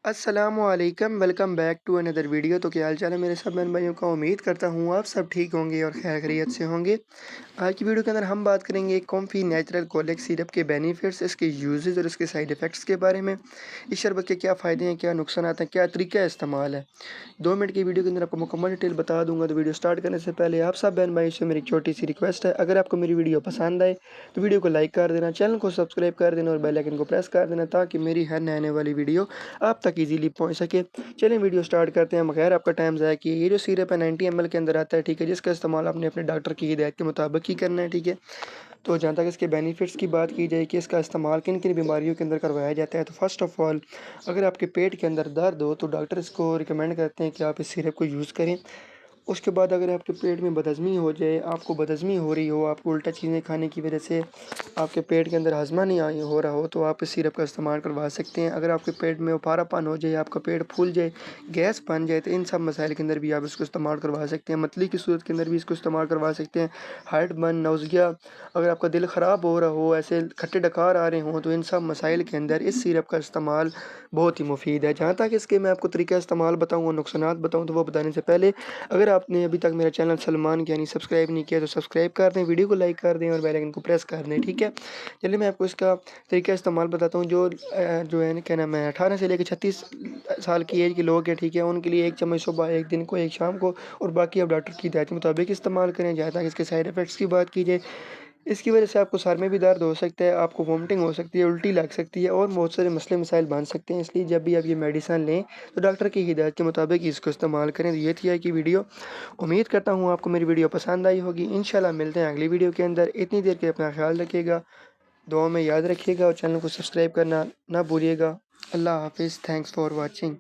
अस्सलामुअलैकुम welcome back to another video. तो क्या हाल चाल है मेरे सब बहन भाइयों का। उम्मीद करता हूँ आप सब ठीक होंगे और खैर खैरियत से होंगे। आज की वीडियो के अंदर हम बात करेंगे कॉम्फी नेचुरल कोलेक सिरप के बेनिफिट्स, इसके यूजेस और इसके साइड इफ़ेक्ट्स के बारे में। इस शरबत के क्या फ़ायदे हैं, क्या नुकसान हैं, क्या तरीका इस्तेमाल है। 2 मिनट की वीडियो के अंदर आपको मुकम्मल डिटेल बता दूंगा। तो वीडियो स्टार्ट करने से पहले आप सब बहन भाई से मेरी एक छोटी सी रिक्वेस्ट है, अगर आपको मेरी वीडियो पसंद आए तो वीडियो को लाइक कर देना, चैनल को सब्सक्राइब कर देना और बेल आइकन को प्रेस कर देना ताकि मेरी हर नए आने वाली वीडियो आप तक इजीली पहुंच सके। चलिए वीडियो स्टार्ट करते हैं बगैर आपका टाइम ज़ाया किए। ये जो सिरप है 90 ml के अंदर आता है, ठीक है, जिसका इस्तेमाल आपने अपने डॉक्टर की हिदायत के मुताबिक ही करना है, ठीक है। तो जहाँ तक इसके बेनिफिट्स की बात की जाए कि इसका इस्तेमाल किन किन बीमारियों के अंदर करवाया जाता है, तो फर्स्ट ऑफ ऑल अगर आपके पेट के अंदर दर्द हो तो डॉक्टर इसको रिकमेंड करते हैं कि आप इस सिरप को यूज़ करें। उसके बाद अगर आपके पेट में बदहज़मी हो जाए, आपको बदहज़मी हो रही हो, आपको उल्टा चीज़ें खाने की वजह से आपके पेट के अंदर हज़मा नहीं हो रहा हो, तो आप इस सिरप का इस्तेमाल करवा सकते हैं। अगर आपके पेट में उफारापन हो जाए, आपका पेट फूल जाए, गैस बन जाए, तो इन सब मसाइल के अंदर भी आप इसको इस्तेमाल करवा सकते हैं। मतली की सूरत के अंदर भी इसको इस्तेमाल करवा सकते हैं। हार्ट बर्न, नौज़िया, अगर आपका दिल ख़राब हो रहा हो, ऐसे खट्टे डकार आ रहे हों, तो इन सब मसाइल के अंदर इस सिरप का इस्तेमाल बहुत ही मुफीद है। जहाँ तक इसके मैं आपको तरीका इस्तेमाल बताऊँ और नुकसानात बताऊँ, तो वो बताने से पहले अगर आपने अभी तक मेरा चैनल सलमान यानी सब्सक्राइब नहीं किया तो सब्सक्राइब कर दें, वीडियो को लाइक कर दें और बेल आइकन को प्रेस कर दें, ठीक है। चलिए मैं आपको इसका तरीका इस्तेमाल बताता हूँ। जो है ना, क्या नाम है, 18 से लेकर 36 साल की एज के लोग हैं, ठीक है, उनके लिए 1 चम्मच सुबह, 1 दिन को, 1 शाम को, और बाकी आप डॉक्टर की हिदायत के मुताबिक इस्तेमाल करें। जहाँ तक इसके साइड इफ़ेक्ट्स की बात की जाए, इसकी वजह से आपको सर में भी दर्द हो सकता है, आपको वोमिटिंग हो सकती है, उल्टी लग सकती है और बहुत सारे मसले मसाइल बन सकते हैं। इसलिए जब भी आप ये मेडिसिन लें तो डॉक्टर की हिदायत के मुताबिक ही इसको इस्तेमाल करें। तो ये थी आज की वीडियो। उम्मीद करता हूँ आपको मेरी वीडियो पसंद आई होगी। इंशाल्लाह मिलते हैं अगली वीडियो के अंदर। इतनी देर के अपना ख्याल रखिएगा, दुआ में याद रखिएगा और चैनल को सब्सक्राइब करना ना भूलिएगा। अल्लाह हाफिज़। Thanks for watching.